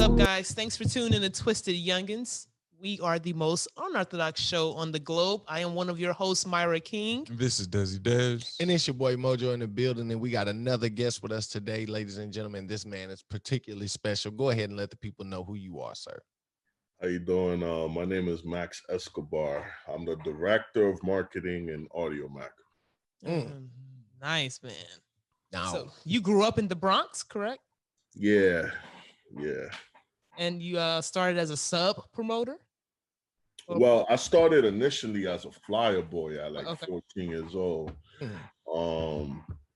up, guys? Thanks for tuning in to Twisted Youngins. We are the most unorthodox show on the globe. I am one of your hosts, Myra King. This is Desi Dez. And it's your boy Mojo in the building, and we got another guest with us today, ladies and gentlemen. This man is particularly special. Go ahead and let the people know who you are, sir. How you doing? My name is Max Escobar. I'm the director of marketing in Audiomack. Nice, man. Now, So you grew up in the Bronx, correct? Yeah. And you started as a sub promoter? Well, I started initially as a flyer boy at like 14 years old.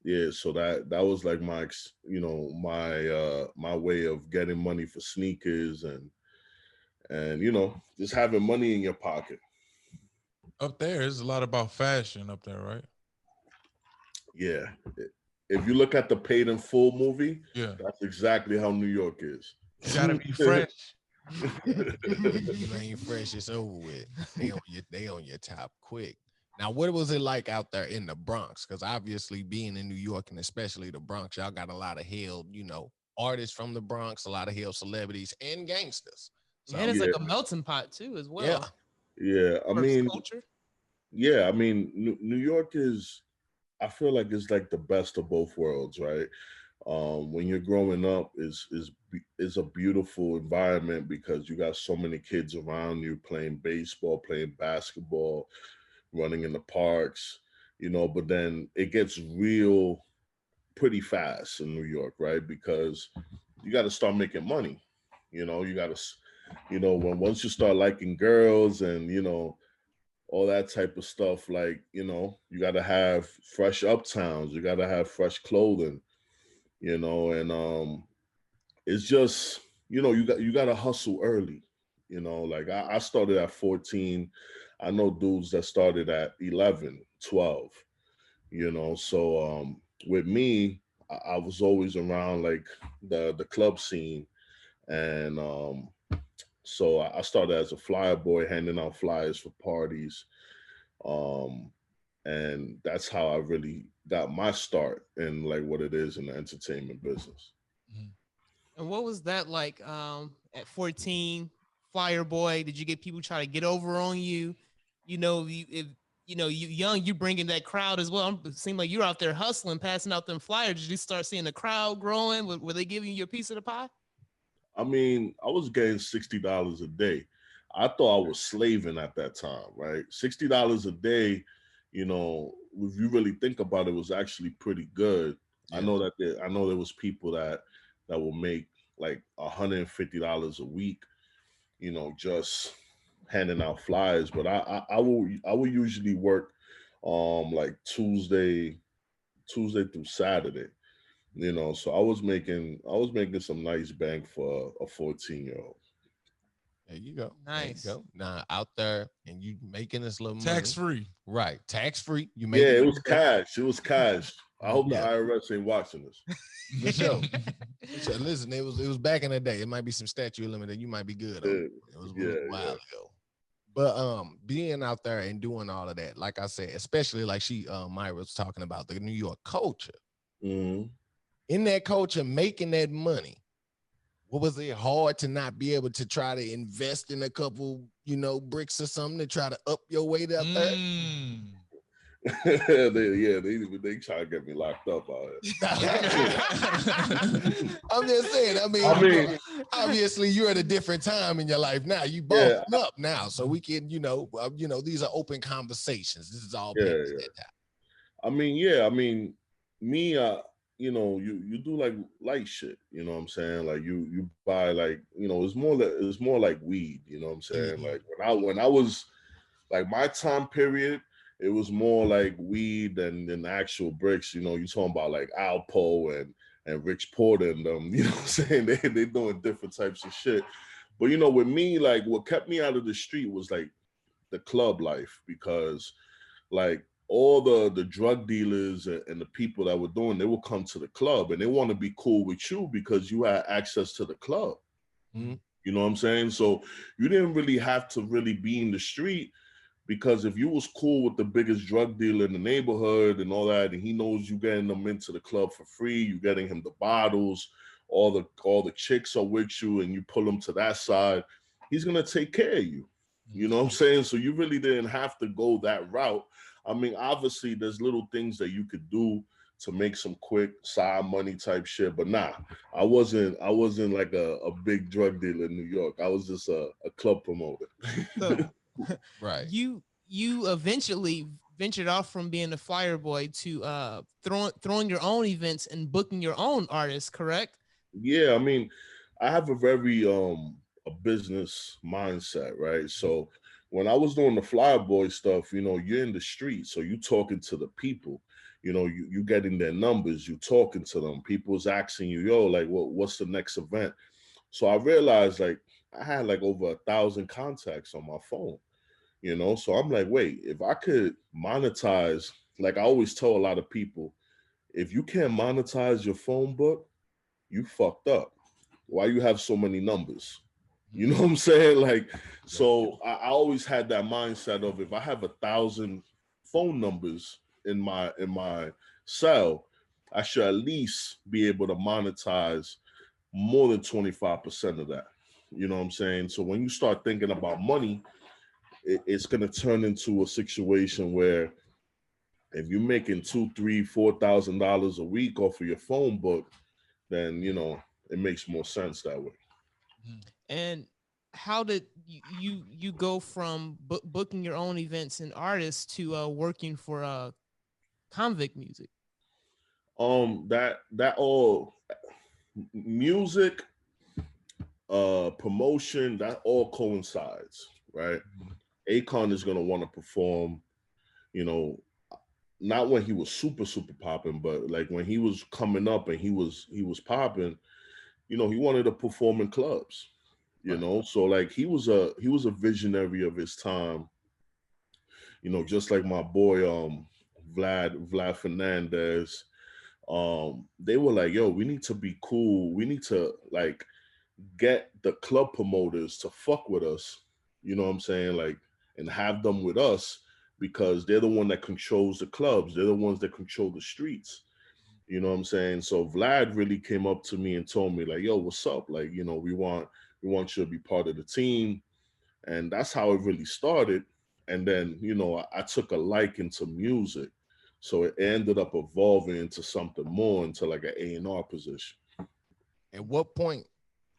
Yeah, so that was like my my way of getting money for sneakers and just having money in your pocket. Up there is a lot about fashion up there, right? Yeah. If you look at the Paid in Full movie, yeah, that's exactly how New York is. You gotta be fresh. You ain't fresh, it's over with. They on your top quick. Now, what was it like out there in the Bronx? Because obviously being in New York and especially the Bronx, y'all got a lot of hailed, artists from the Bronx, a lot of hailed celebrities and gangsters. So, and it's like a melting pot too, as well. Yeah. I mean, culture. Yeah, I mean, New York is, I feel like it's like the best of both worlds, right? When you're growing up, is a beautiful environment because you got so many kids around you playing baseball, playing basketball, running in the parks, but then it gets real pretty fast in New York, right? Because you got to start making money. You got to, once you start liking girls and, all that type of stuff, like, you got to have fresh uptowns, you got to have fresh clothing, and it's just, you got to hustle early, like I started at 14. I know dudes that started at 11, 12, so with me, I was always around like the club scene, and so I started as a flyer boy, handing out flyers for parties. And that's how I really got my start in like what it is in the entertainment business. And what was that like at 14, flyer boy? Did you get people try to get over on you? If you young, you bringing that crowd as well. It seemed like you're out there hustling, passing out them flyers. Did you start seeing the crowd growing? Were they giving you a piece of the pie? I mean, I was getting $60 a day. I thought I was slaving at that time, right? $60 a day, if you really think about it, was actually pretty good. Yeah. I know there was people that will make like $150 a week, just handing out flyers. But I will usually work like Tuesday through Saturday. So I was making some nice bank for a 14-year-old. There you go. Nice. There you go. Now out there and you making this little tax money. free, right? Tax free. You make it was cash. It was cash. I hope the IRS ain't watching this. For sure. Listen, it was back in the day. It might be some statute limit that you might be good on. It was a while ago. But being out there and doing all of that, like I said, especially like Myra was talking about the New York culture. Mm-hmm. In that culture, making that money, what was it hard to not be able to try to invest in a couple, bricks or something to try to up your way up there? they try to get me locked up out here. I'm just saying. I mean, obviously you're at a different time in your life now. You both up now, so we can, these are open conversations. This is all. I mean, me, you do like light shit, you know what I'm saying? Like you buy like, it's more like weed, you know what I'm saying? Mm-hmm. Like when I was like my time period, it was more like weed than actual bricks, you talking about like Alpo and Rich Porter and them, you know what I'm saying? They doing different types of shit. But with me, like what kept me out of the street was like the club life, because like all the drug dealers and the people that were doing, they will come to the club and they want to be cool with you because you had access to the club. Mm-hmm. You know what I'm saying? So you didn't really have to really be in the street, because if you was cool with the biggest drug dealer in the neighborhood and all that, and he knows you getting them into the club for free, you getting him the bottles, all the chicks are with you and you pull them to that side, he's gonna take care of you. You know what I'm saying? So you really didn't have to go that route. I mean, obviously there's little things that you could do to make some quick side money type shit, but nah, I wasn't like a big drug dealer in New York. I was just a club promoter. So Right. you eventually ventured off from being a flyer boy to throwing your own events and booking your own artists, correct? Yeah, I mean, I have a very a business mindset, right? So when I was doing the flyer boy stuff, you know, you're in the street, so you talking to the people, you know, you getting their numbers, you talking to them. People's asking you, yo, like, what's the next event? So I realized like I had like over 1,000 contacts on my phone, you know. So I'm like, wait, if I could monetize, like I always tell a lot of people, if you can't monetize your phone book, you fucked up. Why you have so many numbers? You know what I'm saying? Like, so I always had that mindset of if I have 1,000 phone numbers in my cell, I should at least be able to monetize more than 25% of that. You know what I'm saying? So when you start thinking about money, it's gonna turn into a situation where if you're making $2,000, $3,000, $4,000 a week off of your phone book, then you know it makes more sense that way. And how did you go from booking your own events and artists to working for Convict Music? That all music, promotion, that all coincides, right? Akon is gonna want to perform, you know, not when he was super popping, but like when he was coming up and he was popping, you know, he wanted to perform in clubs, you know. So like he was a visionary of his time, you know, just like my boy Vlad Fernandez. They were like, yo, we need to be cool. We need to like get the club promoters to fuck with us, you know what I'm saying? Like, and have them with us because they're the one that controls the clubs. They're the ones that control the streets. You know what I'm saying? So Vlad really came up to me and told me like, yo, what's up? Like, you know, we want you to be part of the team. And that's how it really started. And then, you know, I took a liking to music. So it ended up evolving into something more, into like an A&R position. At what point,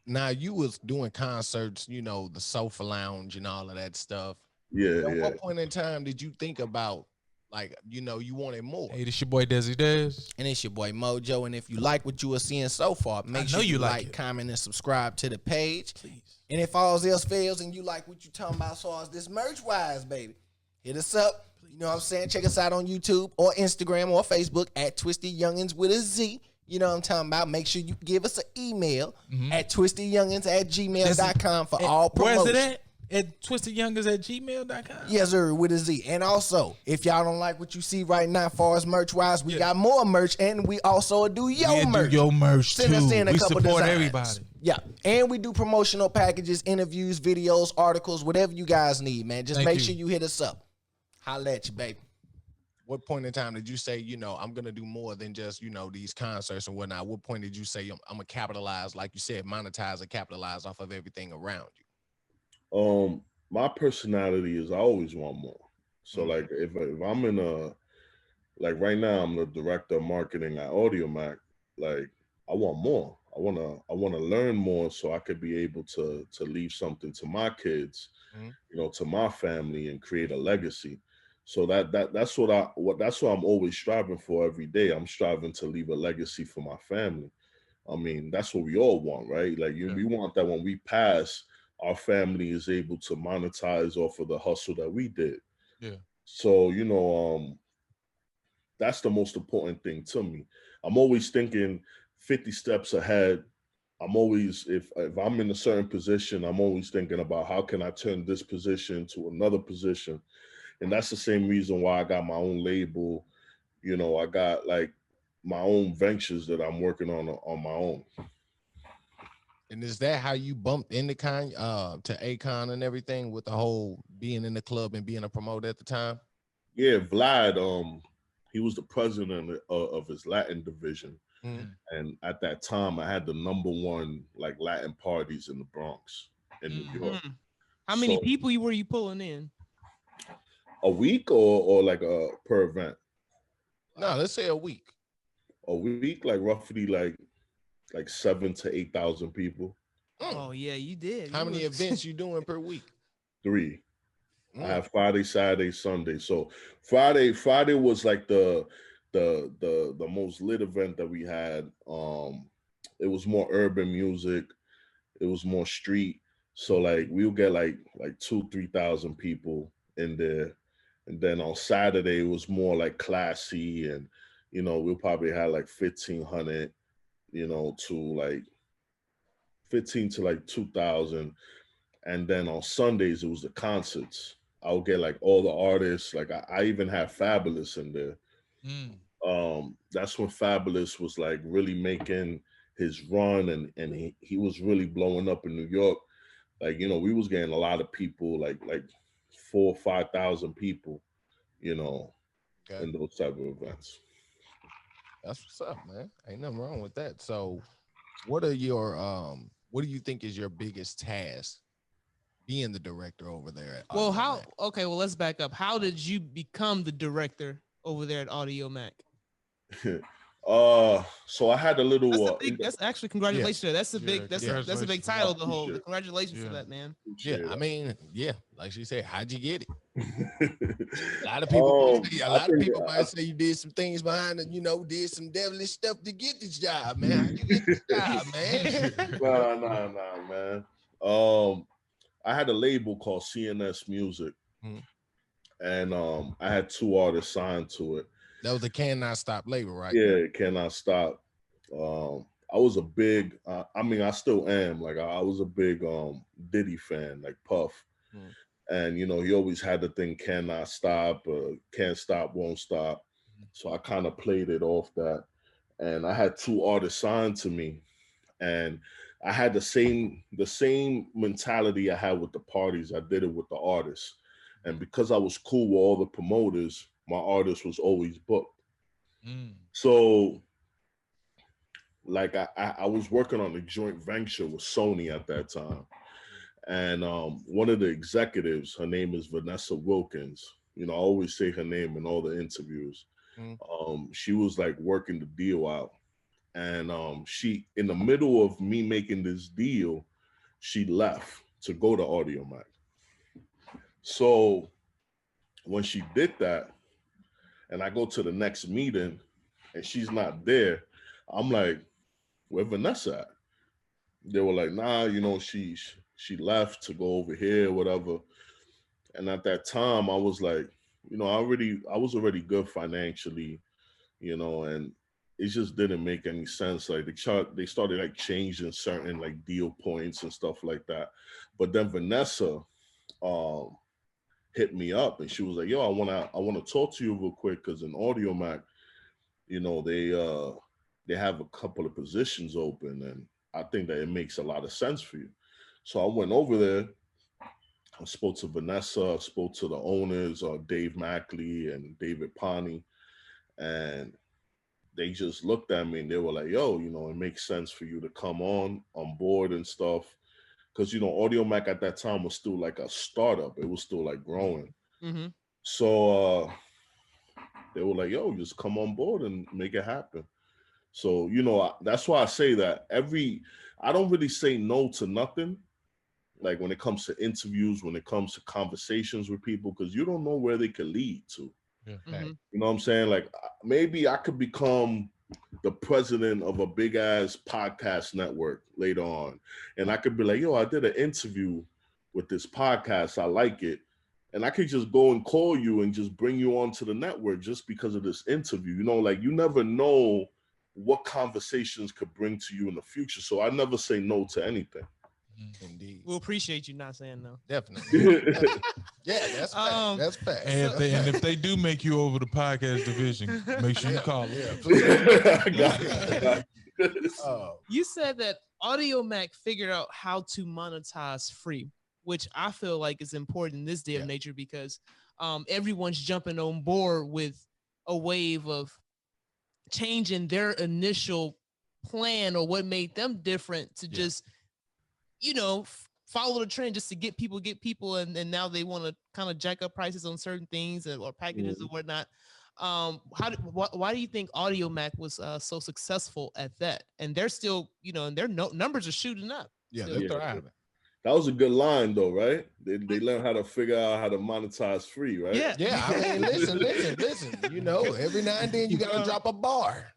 now you was doing concerts, you know, the Sofa Lounge and all of that stuff. Yeah, At yeah. what point in time did you think about, like, you know, you wanted more? Hey, this your boy Desi Dez. And it's your boy Mojo. And if you like what you are seeing so far, make sure you like, comment, and subscribe to the page. Please. And if all else fails and you like what you talking about as far as this merch wise, baby, hit us up. You know what I'm saying? Check us out on YouTube or Instagram or Facebook at TwistedYounginz with a Z. You know what I'm talking about? Make sure you give us an email at twistedyounginz@gmail.com for all promotions. Where's it at twistedyounginz@gmail.com. Yes, sir, with a Z. And also, if y'all don't like what you see right now as far as merch-wise, we got more merch, and we also do your merch. Do your merch, Send us in a we couple support designs. everybody. Yeah, and we do promotional packages, interviews, videos, articles, whatever you guys need, man. Just make sure you hit us up. Holla at you, baby. What point in time did you say, you know, I'm going to do more than just, you know, these concerts and whatnot? What point did you say I'm going to capitalize, like you said, monetize and capitalize off of everything around you? My personality is I always want more. So like if I'm in a, like right now I'm the director of marketing at Audiomack, like I want more. I want to learn more so I could be able to leave something to my kids, you know, to my family, and create a legacy. So that's what I'm always striving for every day. I'm striving to leave a legacy for my family. I mean, that's what we all want, right? Like we want that when we pass, our family is able to monetize off of the hustle that we did. Yeah. So, you know, that's the most important thing to me. I'm always thinking 50 steps ahead. I'm always, if I'm in a certain position, I'm always thinking about how can I turn this position to another position. And that's the same reason why I got my own label. You know, I got like my own ventures that I'm working on my own. And is that how you bumped into to Akon and everything, with the whole being in the club and being a promoter at the time? Yeah, Vlad, he was the president of his Latin division. And at that time, I had the #1 like Latin parties in the Bronx in New York. How many people were you pulling in? A week or like per event? No, let's say a week. A week, like roughly like 7,000 to 8,000 people. Oh yeah, you did. How many events you doing per week? 3. I have Friday, Saturday, Sunday. So Friday was like the most lit event that we had. It was more urban music. It was more street. So like we'll get like 2,000-3,000 people in there. And then on Saturday it was more like classy, and we'll probably have like 1,500, to like 15 to like 2,000. And then on Sundays it was the concerts. I'll get like all the artists. Like I even had Fabulous in there. That's when Fabulous was like really making his run, and he was really blowing up in New York. Like, we was getting a lot of people, like 4,000 or 5,000 people, in those type of events. That's what's up, man. Ain't nothing wrong with that. So what are your what do you think is your biggest task being the director over there at Audiomack? Well, let's back up. How did you become the director over there at Audiomack? So I had a little. That's actually congratulations. Yeah. That's a big. That's a big title. The whole. Congratulations to that, man. I mean, like she said, how'd you get it? A lot of people, might say you did some things behind it. Did some devilish stuff to get this job, man. How'd you get this job, man? Nah, man. I had a label called CNS Music, and I had 2 artists signed to it. That was the Cannot Stop label, right? Yeah, Cannot Stop. I was a big, I still am. Like I was a big Diddy fan, like Puff. And he always had the thing Cannot Stop, Can't Stop, Won't Stop. So I kind of played it off that. And I had 2 artists signed to me. And I had the same mentality I had with the parties. I did it with the artists. And because I was cool with all the promoters, my artist was always booked. So like I was working on a joint venture with Sony at that time. And one of the executives, her name is Vanessa Wilkins. I always say her name in all the interviews. She was like working the deal out. And she, in the middle of me making this deal, she left to go to Audiomack. So when she did that, and I go to the next meeting and she's not there, I'm like, where Vanessa at? They were like, nah, she left to go over here, whatever. And at that time, I was like, I was already good financially, and it just didn't make any sense. Like they started like changing certain like deal points and stuff like that. But then Vanessa hit me up and she was like, yo, I wanna talk to you real quick, because in Audiomack, they have a couple of positions open, and I think that it makes a lot of sense for you. So I went over there. I spoke to Vanessa, spoke to the owners, Dave Mackley and David Pani, and they just looked at me and they were like, yo, it makes sense for you to come on board and stuff. Because, Audiomack at that time was still like a startup. It was still like growing. So they were like, yo, just come on board and make it happen. So, that's why I say that I don't really say no to nothing. Like when it comes to interviews, when it comes to conversations with people, because you don't know where they could lead to. You know what I'm saying? Like maybe I could become the president of a big ass podcast network later on. And I could be like, yo, I did an interview with this podcast. I like it. And I could just go and call you and just bring you onto the network just because of this interview. Like you never know what conversations could bring to you in the future. So I never say no to anything. Indeed. We'll appreciate you not saying no. Definitely. Yeah, that's fact. That's fact. And if they do make you over the podcast division, make sure you call them. You said that Audiomack figured out how to monetize free, which I feel like is important in this day of nature, because everyone's jumping on board with a wave of change in their initial plan, or what made them different to just, you know, follow the trend just to get people, and now they want to kind of jack up prices on certain things or packages and whatnot. Why do you think Audiomack was so successful at that? And they're still, you know, and their numbers are shooting up. Yeah, still. they're thriving. That was a good line though, right? They learned how to figure out how to monetize free, right? Yeah. Yeah, I mean, listen. You know, every now and then you gotta drop a bar.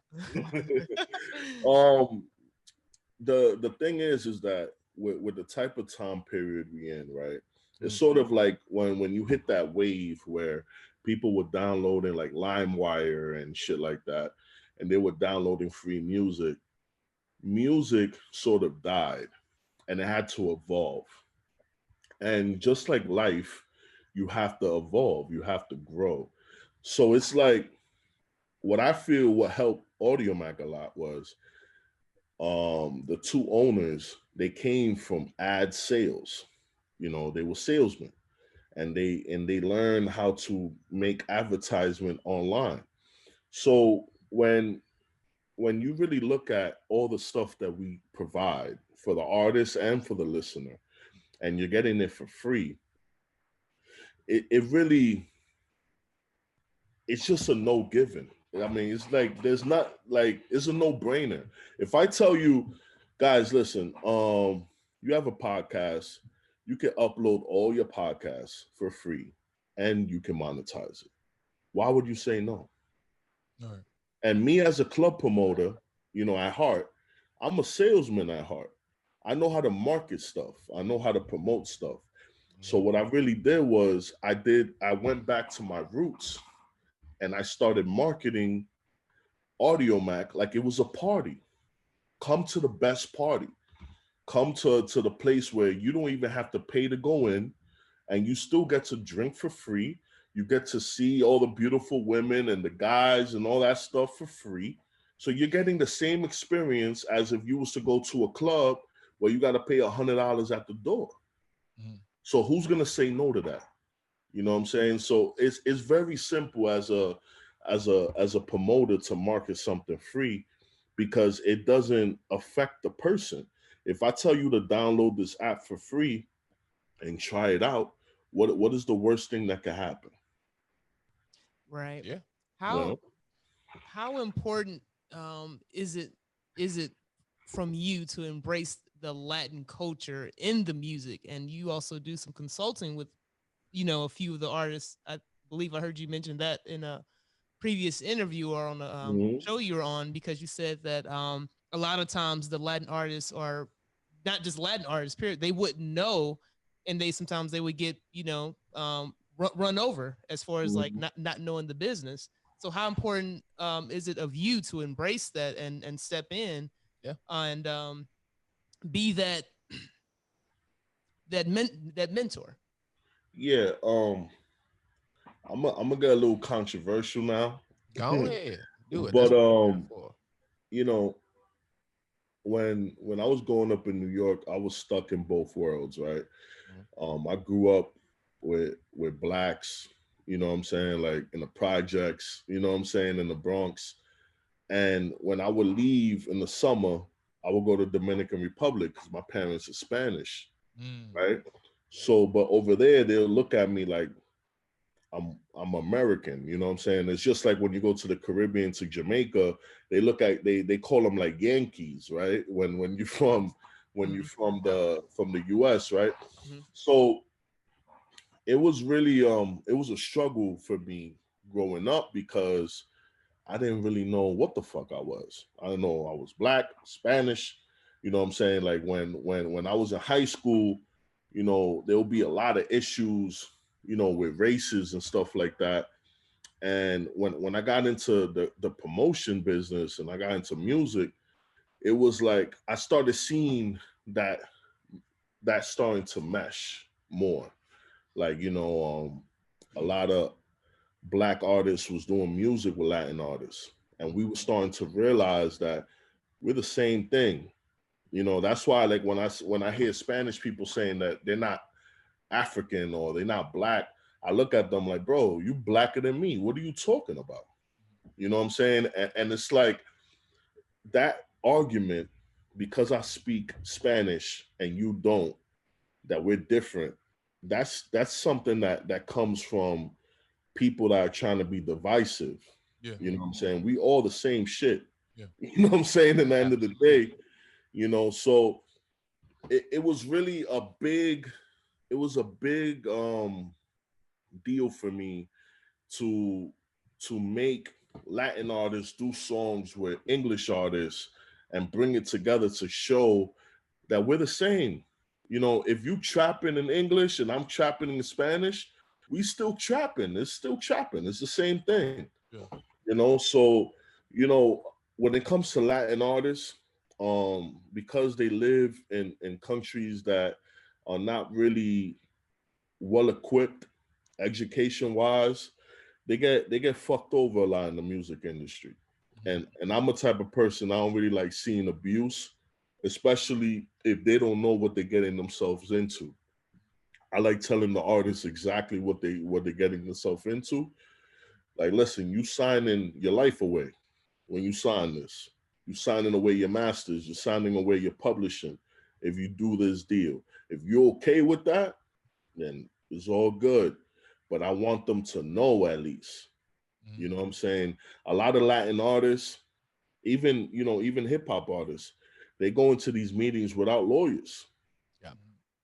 The thing is that with the type of time period we in, right? It's sort of like when you hit that wave where people were downloading like LimeWire and shit like that, and they were downloading free music. Music sort of died, and it had to evolve. And just like life, you have to evolve, you have to grow. So it's like what I feel what helped Audiomack a lot was the two owners, they came from ad sales. You know, they were salesmen, and they learned how to make advertisement online. So when you really look at all the stuff that we provide for the artist and for the listener, and you're getting it for free, it really, it's just a no given. I mean, it's like there's not like it's a no brainer. If I tell you, guys, listen, you have a podcast, you can upload all your podcasts for free, and you can monetize it. Why would you say no? All right. And me as a club promoter, you know, at heart, I'm a salesman at heart. I know how to market stuff. I know how to promote stuff. So what I really did was I went back to my roots, and I started marketing Audiomack like it was a party. Come to the best party. Come to the place where you don't even have to pay to go in, and you still get to drink for free. You get to see all the beautiful women and the guys and all that stuff for free. So you're getting the same experience as if you was to go to a club where you got to pay $100 at the door. So who's gonna say no to that? You know what I'm saying? So it's very simple as a promoter to market something free, because it doesn't affect the person. If I tell you to download this app for free and try it out, what is the worst thing that could happen? Right. Yeah. How important is it from you to embrace the Latin culture in the music? And you also do some consulting with, you know, a few of the artists. I believe I heard you mention that in a previous interview or on a show you were on, because you said that a lot of times the Latin artists are not just Latin artists, period. They wouldn't know, and sometimes they would get, you know, run over as far as like not knowing the business. So how important is it of you to embrace that and step in, and be that mentor? Yeah, I'm gonna get a little controversial now. Go ahead, do it. But you know, when I was growing up in New York, I was stuck in both worlds, right? I grew up with blacks, you know what I'm saying, like in the projects, you know what I'm saying, in the Bronx. And when I would leave in the summer, I would go to Dominican Republic because my parents are Spanish, right? So, but over there, they'll look at me like I'm American, you know what I'm saying? It's just like when you go to the Caribbean, to Jamaica, they look at they call them like Yankees, right? When you're from the US, right? So it was really it was a struggle for me growing up, because I didn't really know what the fuck I was. I don't know, I was black, Spanish, you know what I'm saying? Like when I was in high school, you know, there'll be a lot of issues, you know, with races and stuff like that. And when I got into the promotion business and I got into music, it was like I started seeing that starting to mesh more. Like, you know, a lot of black artists was doing music with Latin artists, and we were starting to realize that we're the same thing. You know, that's why like when I hear Spanish people saying that they're not African or they're not black, I look at them like, bro, you blacker than me. What are you talking about? You know what I'm saying? And it's like that argument, because I speak Spanish and you don't, that we're different. That's something that comes from people that are trying to be divisive. Yeah. You know what I'm saying? We all the same shit. Yeah. You know what I'm saying? In the end of the day, you know, so it was really a big deal for me to make Latin artists do songs with English artists and bring it together to show that we're the same. You know, if you trapping in English and I'm trapping in Spanish, we still trapping. It's still trapping. It's the same thing. Yeah. You know, so, you know, when it comes to Latin artists, because they live in countries that are not really well equipped education wise, they get fucked over a lot in the music industry. And I'm a type of person, I don't really like seeing abuse, especially if they don't know what they're getting themselves into. I like telling the artists exactly what they're getting themselves into. Like, listen, you signing your life away when you sign this. You signing away your masters, you're signing away your publishing if you do this deal. If you're okay with that, then it's all good. But I want them to know at least. You know what I'm saying? A lot of Latin artists, even hip hop artists, they go into these meetings without lawyers. Yeah.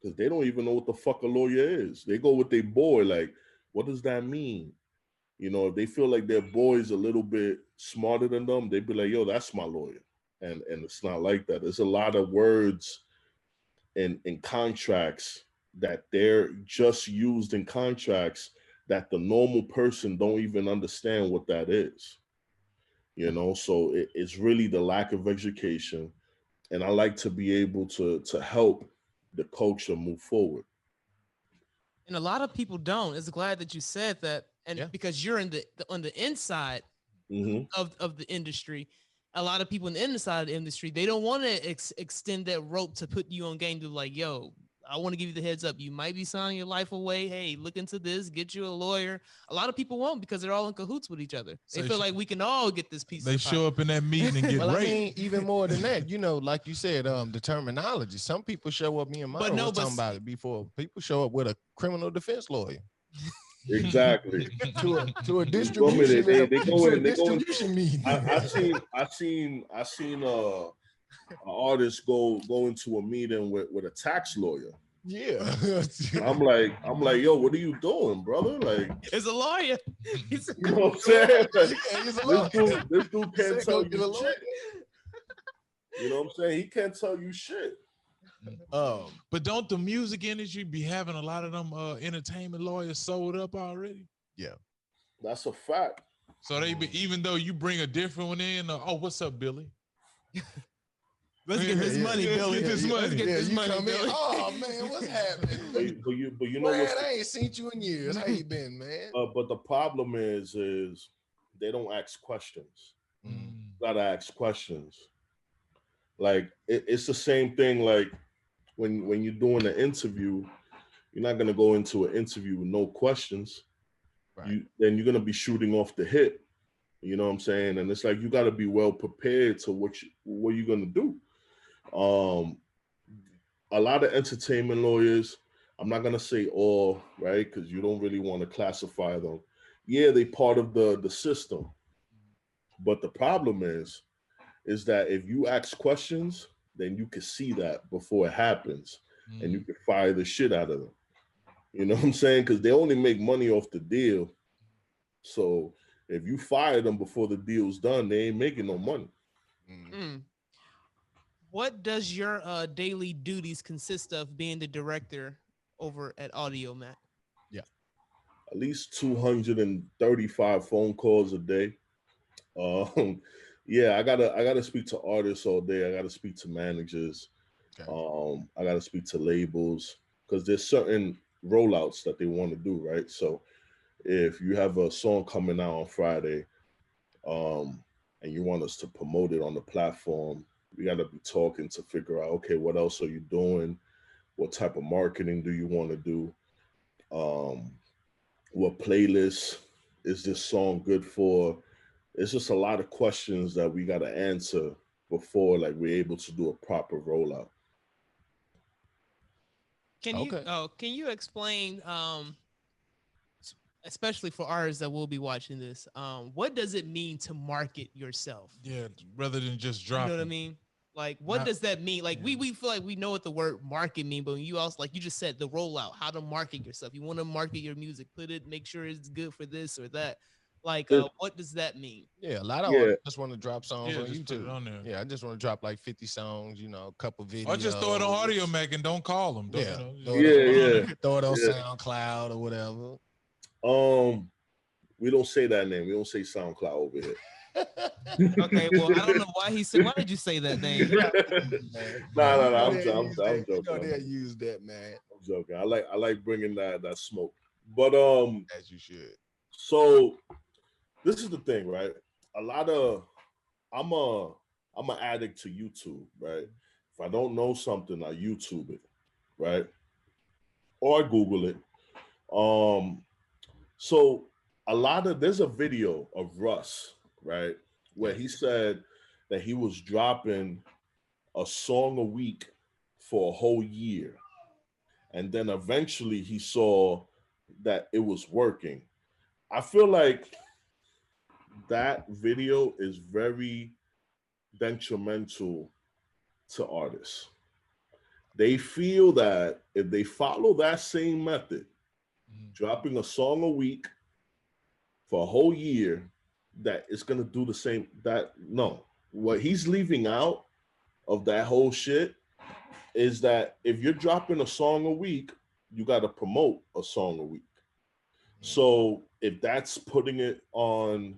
Because they don't even know what the fuck a lawyer is. They go with their boy, like, what does that mean? You know, if they feel like their boy's a little bit smarter than them, they'd be like, yo, that's my lawyer. And it's not like that. There's a lot of words in contracts that they're just used in contracts that the normal person don't even understand what that is. You know, so it's really the lack of education. And I like to be able to help the culture move forward. And a lot of people don't. It's glad that you said that, and because you're in on the inside of the industry, a lot of people in the inside of the industry, they don't want to extend that rope to put you on game to like, yo, I want to give you the heads up. You might be signing your life away. Hey, look into this. Get you a lawyer. A lot of people won't because they're all in cahoots with each other. They feel like we can all get this piece. They show up in that meeting and get well, raped. I mean, even more than that, you know, like you said, the terminology. Some people show up. Me and Mara was talking about it before. People show up with a criminal defense lawyer. Exactly. to a distribution. They go in. Meeting. I seen an artist go into a meeting with a tax lawyer. Yeah. I'm like, yo, what are you doing, brother? Like, it's a lawyer. You know what I'm saying? Like, this dude can't tell you shit. You know what I'm saying? He can't tell you shit. But don't the music industry be having a lot of them entertainment lawyers sold up already? Yeah, that's a fact. So they be, even though you bring a different one in, oh, what's up, Billy? Let's get this money, Billy. Get this money. Let's get this money, Billy. Oh man, what's happening? But you know what? I ain't seen you in years. How you been, man? But the problem is they don't ask questions. You gotta ask questions. Like it's the same thing. Like when you're doing an interview, you're not gonna go into an interview with no questions. Right. Then you're gonna be shooting off the hip. You know what I'm saying? And it's like you gotta be well prepared to what you're gonna do. A lot of entertainment lawyers, I'm not gonna say all, right? Because you don't really want to classify them. Yeah, they part of the system. But the problem is that if you ask questions, then you can see that before it happens, and you can fire the shit out of them. You know what I'm saying? Because they only make money off the deal. So if you fire them before the deal's done, they ain't making no money. What does your daily duties consist of being the director over at Audiomack? Yeah. At least 235 phone calls a day. Yeah, I gotta speak to artists all day. I gotta speak to managers. Okay. I gotta speak to labels because there's certain rollouts that they want to do, right? So if you have a song coming out on Friday, and you want us to promote it on the platform, we gotta be talking to figure out, okay, what else are you doing? What type of marketing do you want to do? What playlist is this song good for? it's just a lot of questions that we got to answer before like we're able to do a proper rollout. Can you explain especially for artists that will be watching this, what does it mean to market yourself? Yeah, rather than just drop. You know what I mean? Like, what does that mean? Like, we feel like we know what the word market mean, but you also, like you just said, the rollout, how to market yourself. You want to market your music, make sure it's good for this or that. Like, what does that mean? Yeah, a lot of artists just want to drop songs on just YouTube. On there. Yeah, I just want to drop like 50 songs, you know, a couple videos. Or just throw it on Audiomack and don't call them. Yeah, throw it on SoundCloud or whatever. We don't say that name. We don't say SoundCloud over here. Okay, well, I don't know why he said. Why did you say that name? No. I'm joking. You know they use that, man. I'm joking. I like bringing that smoke, but as you should. So this is the thing, right? I'm an addict to YouTube, right? If I don't know something, I YouTube it, right? Or I Google it. So there's a video of Russ, right, where he said that he was dropping a song a week for a whole year. And then eventually he saw that it was working. I feel like that video is very detrimental to artists. They feel that if they follow that same method, dropping a song a week for a whole year, that it's gonna do the same. No, what he's leaving out of that whole shit is that if you're dropping a song a week, you got to promote a song a week. So if that's putting it on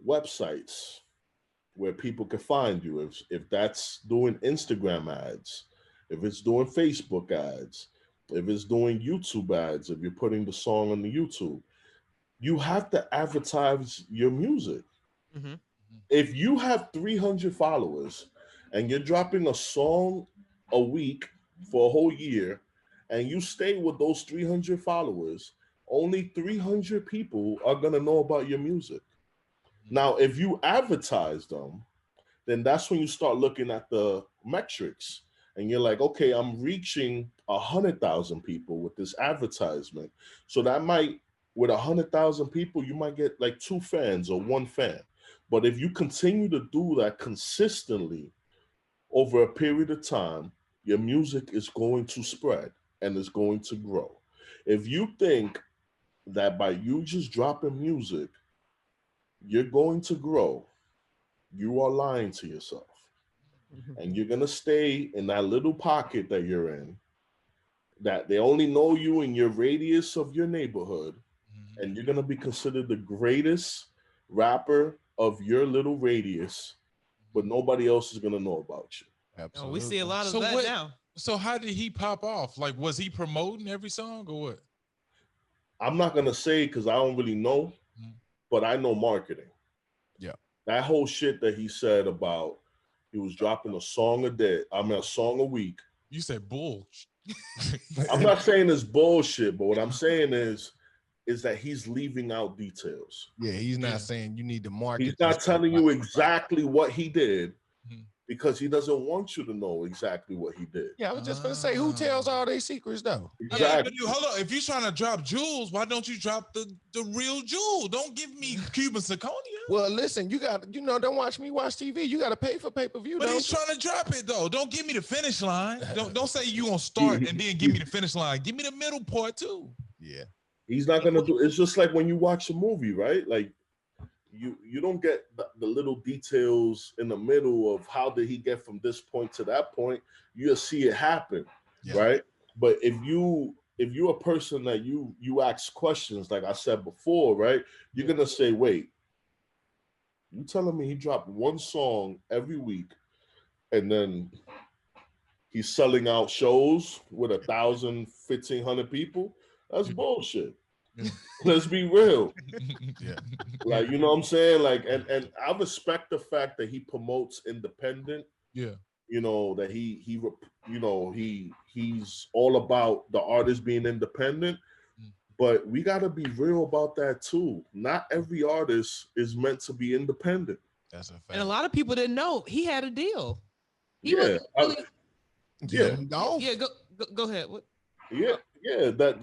websites where people can find you, if that's doing Instagram ads, if it's doing Facebook ads, if it's doing YouTube ads, if you're putting the song on the YouTube, you have to advertise your music. Mm-hmm. If you have 300 followers and you're dropping a song a week for a whole year and you stay with those 300 followers, only 300 people are going to know about your music. Now, if you advertise them, then that's when you start looking at the metrics and you're like, okay, I'm reaching 100,000 people with this advertisement. So that might, with 100,000 people, you might get like 2 fans or 1 fan. But if you continue to do that consistently over a period of time, your music is going to spread and is going to grow. If you think that by you just dropping music, you're going to grow, you are lying to yourself. And you're going to stay in that little pocket that you're in, that they only know you in your radius of your neighborhood, and you're going to be considered the greatest rapper of your little radius, but nobody else is going to know about you. Absolutely. We see a lot of that now. So how did he pop off? Like, was he promoting every song or what? I'm not going to say because I don't really know, but I know marketing. Yeah. That whole shit that he said about he was dropping a song a song a week. You said bull. I'm not saying it's bullshit, but what I'm saying is that he's leaving out details. Yeah, he's not saying you need to market. He's not telling you exactly what he did because he doesn't want you to know exactly what he did. Yeah, I was just going to say, who tells all their secrets, though? Exactly. I mean, but hold on. If you're trying to drop jewels, why don't you drop the real jewel? Don't give me Cuban zirconia. Well, listen, don't watch me watch TV. You got to pay for pay-per-view. But he's trying to drop it, though. Don't give me the finish line. Don't say you're going to start and then give me the finish line. Give me the middle part, too. Yeah. He's not going to do. It's just like when you watch a movie, right? Like, you don't get the little details in the middle of how did he get from this point to that point. You'll see it happen, right? But if you're a person that you ask questions, like I said before, right? You're gonna say, wait, you telling me he dropped 1 song every week and then he's selling out shows with 1,000, 1,500 people? That's bullshit. Let's be real. Yeah. Like, you know what I'm saying? Like, and I respect the fact that he promotes independent. Yeah. You know, that he's all about the artist being independent. But we got to be real about that too. Not every artist is meant to be independent. That's a fact. And a lot of people didn't know he had a deal. He Yeah, wasn't really. yeah, Yeah, go ahead. What? yeah.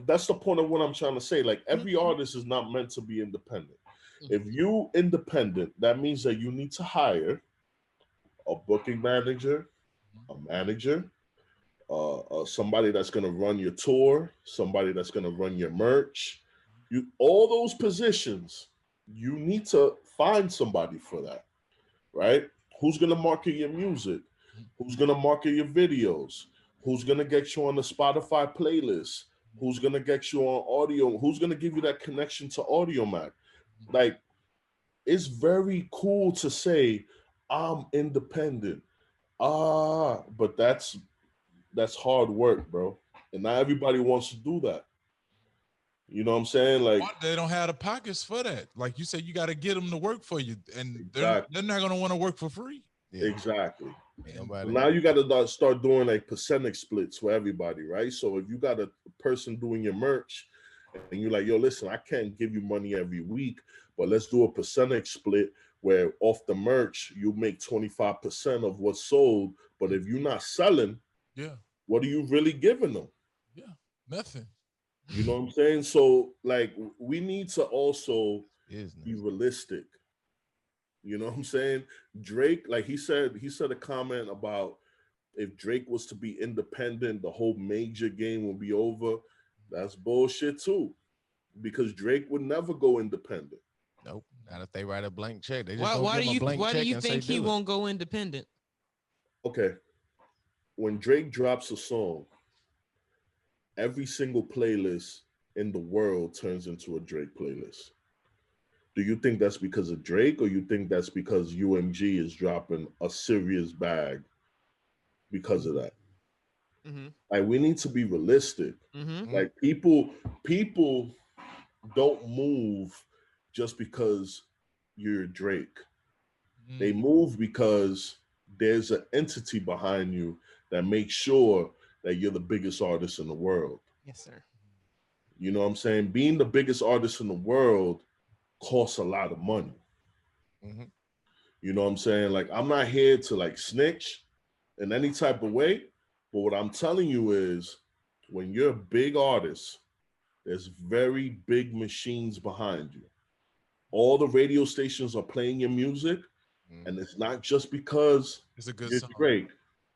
That's the point of what I'm trying to say. Like every artist is not meant to be independent. If you independent, that means that you need to hire a booking manager, a manager, somebody that's going to run your tour, somebody that's going to run your merch. All those positions, you need to find somebody for that, right? Who's going to market your music? Who's going to market your videos? Who's going to get you on the Spotify playlist? Who's going to get you on audio? Who's going to give you that connection to Audiomack? Like, it's very cool to say, I'm independent. But that's hard work, bro. And not everybody wants to do that. You know what I'm saying? Like, they don't have the pockets for that. Like you said, you got to get them to work for you, and exactly. they're not going to want to work for free. Yeah. Exactly. So now you got to start doing like percentage splits for everybody, right? So if you got a person doing your merch, and you're like, yo, listen, I can't give you money every week, but let's do a percentage split where off the merch you make 25% of what's sold. But if you're not selling, what are you really giving them? Yeah, nothing. You know what I'm saying? So like we need to also be realistic. You know what I'm saying? Drake, like he said a comment about if Drake was to be independent, the whole major game will be over. That's bullshit too. Because Drake would never go independent. Nope. Not if they write a blank check. They just why do you think he won't go independent? Okay. When Drake drops a song, every single playlist in the world turns into a Drake playlist. Do you think that's because of Drake, or you think that's because UMG is dropping a serious bag because of that? Like, we need to be realistic. Like people don't move just because you're Drake. They move because there's an entity behind you that makes sure that you're the biggest artist in the world. Yes, sir. You know what I'm saying? Being the biggest artist in the world costs a lot of money. You know what I'm saying? Like, I'm not here to like snitch in any type of way, but what I'm telling you is when you're a big artist, there's very big machines behind you. All the radio stations are playing your music, and it's not just because it's a good you're song. Drake.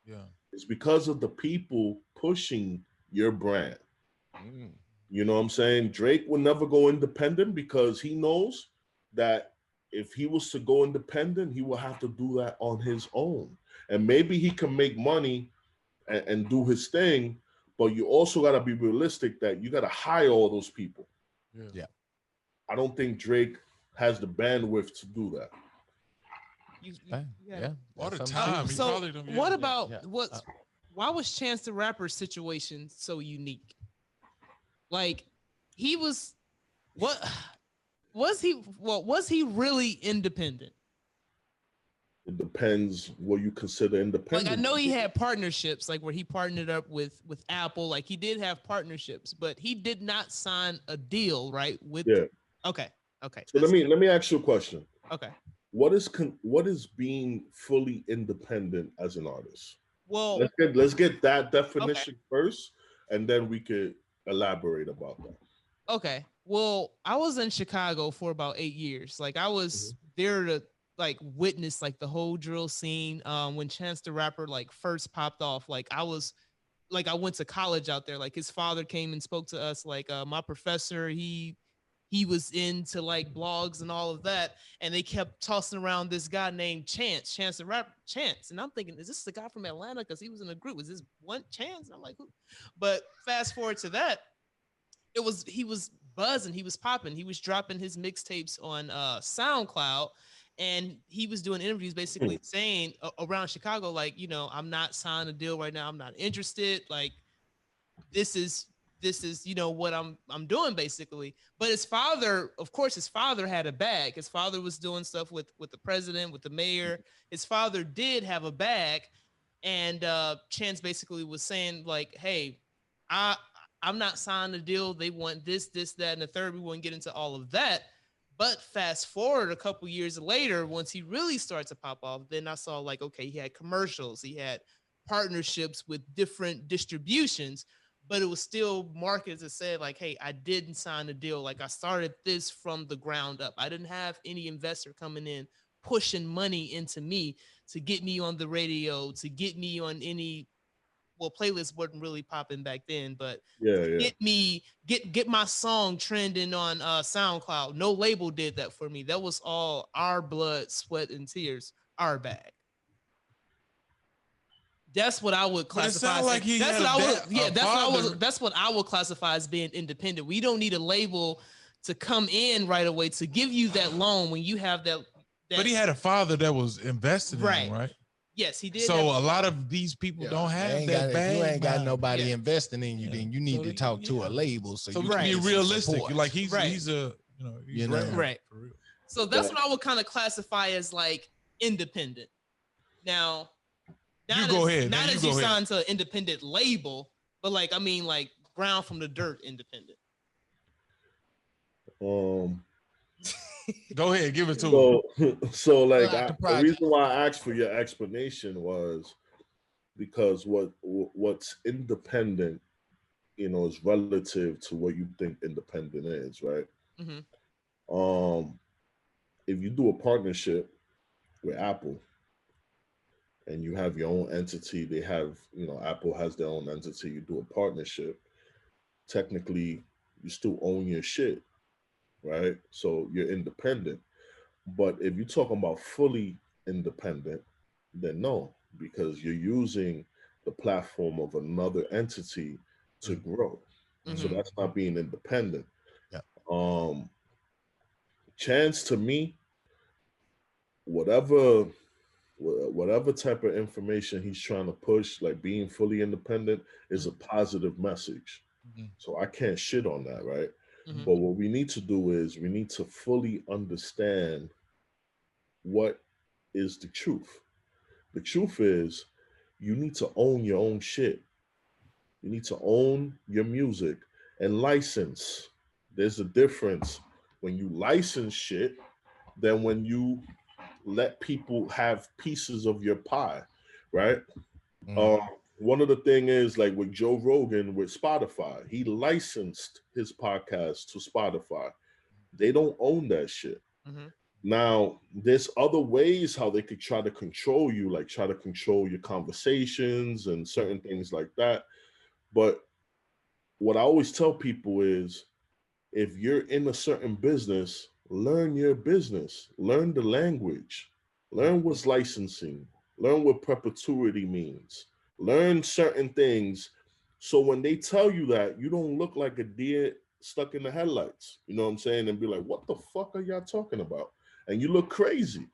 Yeah. It's because of the people pushing your brand. You know what I'm saying? Drake will never go independent because he knows that if he was to go independent, he will have to do that on his own. And maybe he can make money and do his thing, but you also got to be realistic that you got to hire all those people. Yeah. I don't think Drake has the bandwidth to do that. All the time. So what about why was Chance the Rapper's situation so unique? Like, he was was he really independent? It depends what you consider independent. Like, I know he had partnerships, like where he partnered up with Apple. Like, he did have partnerships, but he did not sign a deal, right? Okay. So let me ask you a question. Okay. What is being fully independent as an artist? Well, let's get that definition first, and then we could elaborate about that. Okay. Well, I was in Chicago for about 8 years. Like, I was there to like witness like the whole drill scene. When Chance the Rapper like first popped off, like I went to college out there. Like, his father came and spoke to us. Like, my professor, he was into like blogs and all of that, and they kept tossing around this guy named Chance the Rapper, Chance. And I'm thinking, is this the guy from Atlanta? Because he was in a group. Is this one Chance? And I'm like, who? But fast forward to that, he was buzzing, he was popping, he was dropping his mixtapes on SoundCloud, and he was doing interviews basically saying around Chicago, like, you know, I'm not signing a deal right now, I'm not interested, like this is you know what I'm doing basically. But his father, of course, his father had a bag. His father was doing stuff with the president, with the mayor. His father did have a bag, and Chance basically was saying like, hey, I'm not signing a deal. They want this, that, and the third. We won't get into all of that. But fast forward a couple years later, once he really started to pop off, then I saw like, okay, he had commercials, he had partnerships with different distributions, but it was still marketed to say like, hey, I didn't sign a deal. Like I started this from the ground up. I didn't have any investor coming in pushing money into me to get me on the radio, to get me on any, well, playlists wasn't really popping back then, but get me, get my song trending on SoundCloud. No label did that for me. That was all our blood, sweat, and tears, our bag. That's what I would classify. Like that's what I would. That's what I would classify as being independent. We don't need a label to come in right away to give you that loan when you have that. But he had a father that was invested in him, right? Yes, he did. So a lot of these people don't have that bag. If you ain't got nobody investing in you, then you need to talk to a label. So you can be realistic. Like he's a right. For real. So that's what I would kind of classify as like independent. Now, you go ahead. Not as you signed to an independent label, but like I mean, like ground from the dirt, independent. Go ahead, give it to him. So like the reason why I asked for your explanation was because what's independent, you know, is relative to what you think independent is, right? Mm-hmm. If you do a partnership with Apple and you have your own entity, they have, you know, Apple has their own entity, you do a partnership, technically you still own your shit. Right? So you're independent. But if you're talking about fully independent, then no, because you're using the platform of another entity to grow. Mm-hmm. So that's not being independent. Yeah. Chance, to me, whatever type of information he's trying to push, like being fully independent, is a positive message. Mm-hmm. So I can't shit on that, right? Mm-hmm. But what we need to do is we need to fully understand what is the truth. The truth is you need to own your own shit. You need to own your music and license. There's a difference when you license shit than when you let people have pieces of your pie, right? Mm-hmm. One of the things is like with Joe Rogan with Spotify, he licensed his podcast to Spotify. They don't own that shit. Mm-hmm. Now, there's other ways how they could try to control you, like try to control your conversations and certain things like that. But what I always tell people is, if you're in a certain business, learn your business, learn the language, learn what's licensing, learn what perpetuity means. Learn certain things, so when they tell you that, you don't look like a deer stuck in the headlights. You know what I'm saying? And be like, what the fuck are y'all talking about? And you look crazy.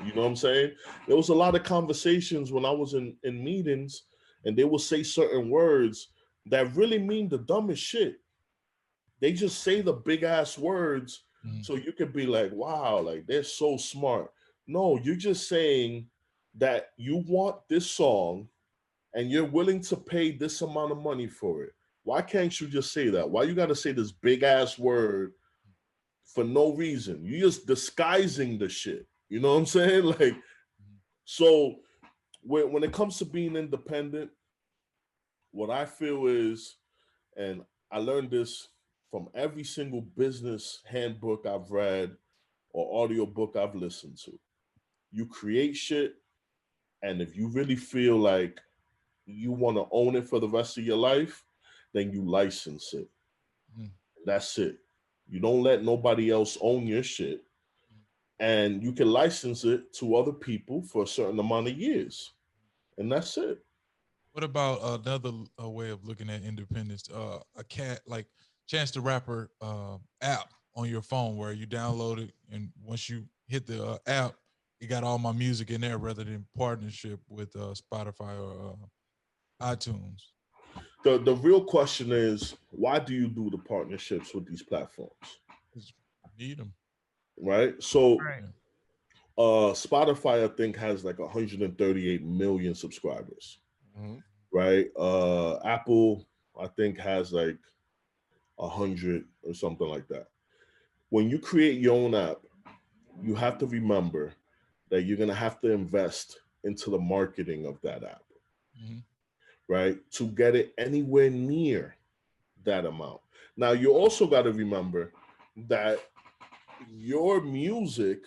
You know what I'm saying? There was a lot of conversations when I was in meetings, and they will say certain words that really mean the dumbest shit. They just say the big ass words, so you could be like, wow, like they're so smart. No, you're just saying that you want this song and you're willing to pay this amount of money for it. Why can't you just say that? Why you got to say this big ass word for no reason? You're just disguising the shit. You know what I'm saying? Like, so when it comes to being independent, what I feel is, and I learned this from every single business handbook I've read or audio book I've listened to. You create shit, and if you really feel like you want to own it for the rest of your life, then you license it. That's it. You don't let nobody else own your shit, and you can license it to other people for a certain amount of years, and that's it. What about another way of looking at independence? A cat like Chance the Rapper app on your phone, where you download it, and once you hit the app, you got all my music in there, rather than partnership with Spotify or iTunes. The real question is, why do you do the partnerships with these platforms? Need them, right? So, Spotify, I think, has like 138 million subscribers, right? Apple, I think has like 100 or something like that. When you create your own app, you have to remember that you're gonna have to invest into the marketing of that app, right? To get it anywhere near that amount. Now you also got to remember that your music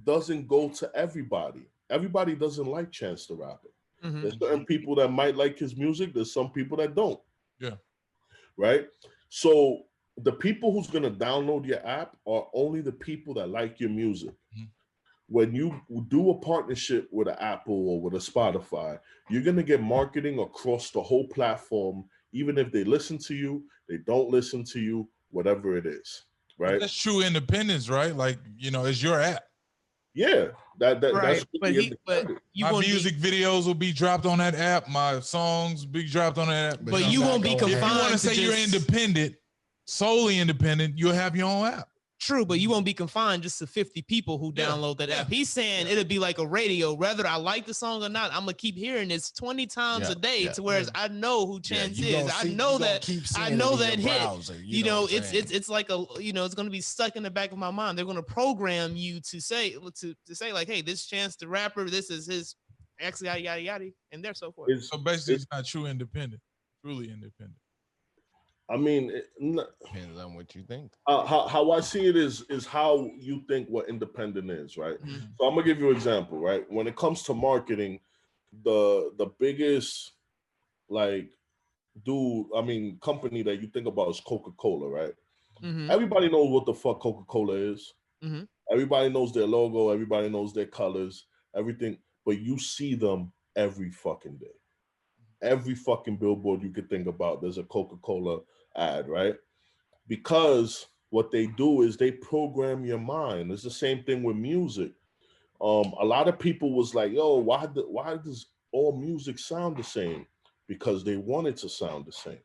doesn't go to everybody. Everybody doesn't like Chance the Rapper. There's certain people that might like his music. There's some people that don't. Yeah. Right? So the people who's going to download your app are only the people that like your music. When you do a partnership with an Apple or with a Spotify, you're going to get marketing across the whole platform, even if they listen to you, they don't listen to you, whatever it is. Right? But that's true independence, right? Like, you know, it's your app. Yeah, right. that's But my music videos will be dropped on that app. My songs be dropped on that app. But you won't be confined. If you want to say you're independent, solely independent, you'll have your own app. True, but you won't be confined just to 50 people who download that app. He's saying it'll be like a radio. Whether I like the song or not, I'm gonna keep hearing this 20 times a day. To whereas I know who Chance is. I know that hit. You know, it's like a, you know, it's gonna be stuck in the back of my mind. They're gonna program you to say like, hey, this Chance the Rapper, this is his X yada yada yada, and there so forth. So basically, it's not true independent, truly independent. I mean, depends on what you think. How I see it is how you think what independent is, right? So I'm gonna give you an example, right? When it comes to marketing, the biggest company that you think about is Coca-Cola, right? Everybody knows what the fuck Coca-Cola is. Everybody knows their logo. Everybody knows their colors, everything. But you see them every fucking day. Every fucking billboard you could think about, there's a Coca-Cola ad, right? Because what they do is they program your mind. It's the same thing with music. A lot of people was like, yo, why does all music sound the same? Because they want it to sound the same.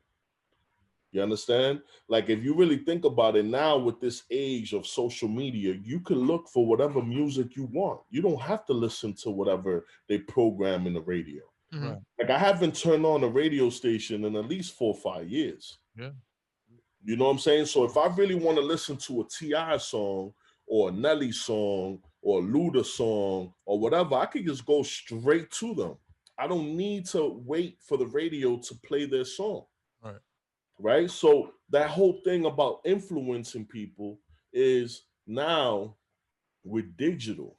You understand? Like, if you really think about it now with this age of social media, you can look for whatever music you want. You don't have to listen to whatever they program in the radio. Like, I haven't turned on a radio station in at least 4 or 5 years. Yeah. You know what I'm saying? So if I really want to listen to a T.I. song or a Nelly song or a Luda song or whatever, I could just go straight to them. I don't need to wait for the radio to play their song. Right? So that whole thing about influencing people is now with digital.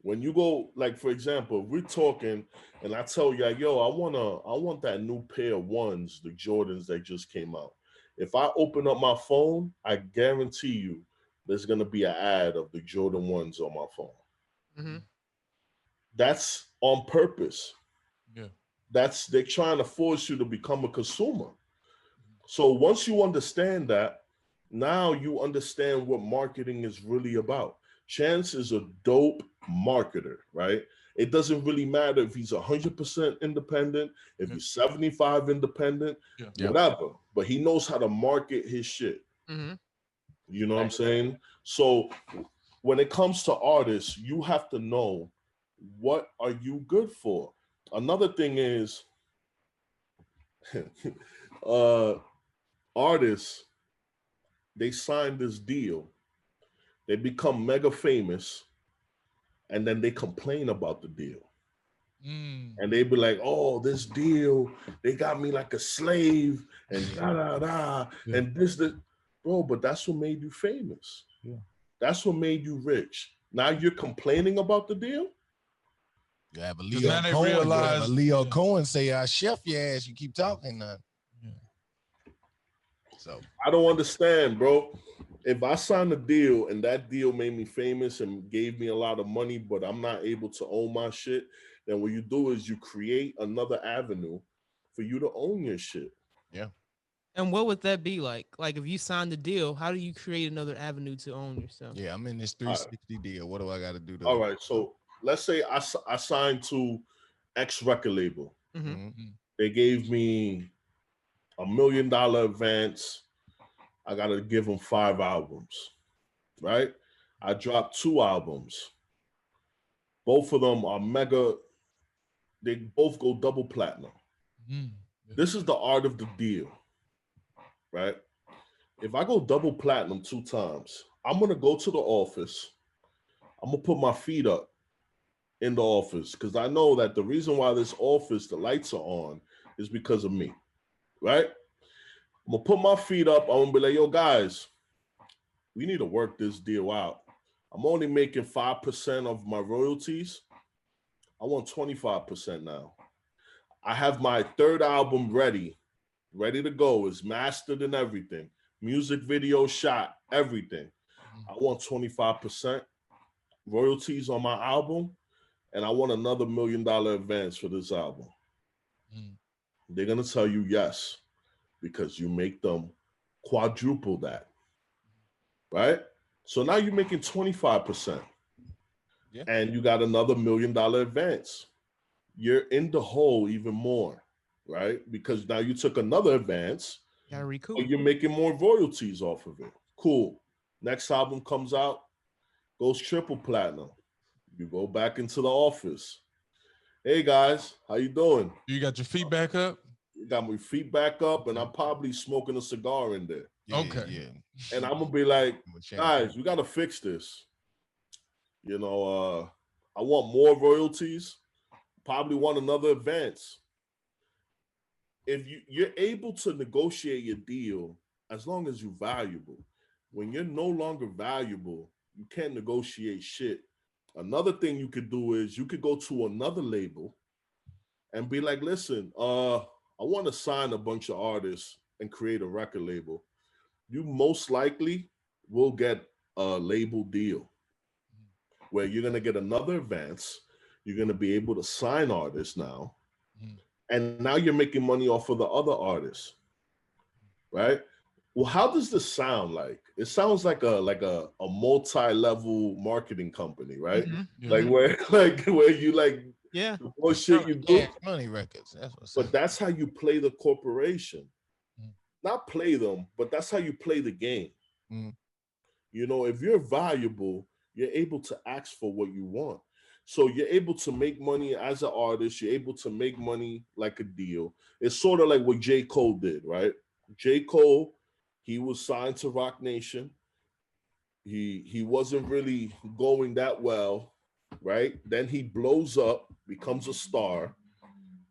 When you go, like, for example, if we're talking and I tell you, like, yo, I want that new pair of ones, the Jordans that just came out. If I open up my phone, I guarantee you there's going to be an ad of the Jordan 1s on my phone. That's on purpose. Yeah. They're trying to force you to become a consumer. So once you understand that, now you understand what marketing is really about. Chance is a dope marketer, right? It doesn't really matter if he's 100% independent, if he's 75 independent, whatever. But he knows how to market his shit. You know what I'm saying? So when it comes to artists, you have to know, what are you good for? Another thing is, artists, they sign this deal, they become mega famous, and then they complain about the deal. And they be like, oh, this deal, they got me like a slave, and da-da-da, and this. Bro, but that's what made you famous. That's what made you rich. Now you're complaining about the deal? You have a Leo Cohen say, I chef your ass, you keep talking now. So I don't understand, bro. If I signed a deal and that deal made me famous and gave me a lot of money, but I'm not able to own my shit, then what you do is you create another avenue for you to own your shit. Yeah. And what would that be like? Like, if you signed the deal, how do you create another avenue to own yourself? Yeah, I'm in this 360 deal. What do I got to do? All right. So let's say I signed to X record label. They gave me $1 million advance. I got to give them 5 albums, right? I dropped 2 albums. Both of them are mega. They both go double platinum. This is the art of the deal. right? If I go double platinum 2 times, I'm gonna go to the office. I'm gonna put my feet up in the office because I know that the reason why this office, the lights are on, is because of me, right? I'm gonna put my feet up. I'm gonna be like, yo, guys, we need to work this deal out. I'm only making 5% of my royalties. I want 25% now. I have my 3rd album ready to go. It's mastered and everything. Music video shot, everything. I want 25% royalties on my album, and I want another $1 million advance for this album. They're gonna tell you yes, because you make them quadruple that, right? So now you're making 25%, and you got another $1 million advance. You're in the hole even more, right? Because now you took another advance, Gotta recoup. but you're making more royalties off of it. Cool. Next album comes out, goes triple platinum. You go back into the office. Hey guys, how you doing? You got your feet back up? You got my feet back up, and I'm probably smoking a cigar in there. Okay. Yeah. And I'm gonna be like, guys, we gotta fix this. You know, I want more royalties, probably want another advance. If you're able to negotiate your deal as long as you're valuable. When you're no longer valuable, you can't negotiate shit. Another thing you could do is you could go to another label and be like, listen, I want to sign a bunch of artists and create a record label. You most likely will get a label deal where you're going to get another advance. You're going to be able to sign artists now. And now you're making money off of the other artists, right? Well, how does this sound like? It sounds like a multi-level marketing company, right? Like where you like the bullshit you do. Money records. But that's how you play the corporation. Not play them, but that's how you play the game. You know, if you're valuable, you're able to ask for what you want. So you're able to make money as an artist. You're able to make money like a deal. It's sort of like what J. Cole did, right? J. Cole, he was signed to Rock Nation. He wasn't really going that well, right? Then he blows up, becomes a star.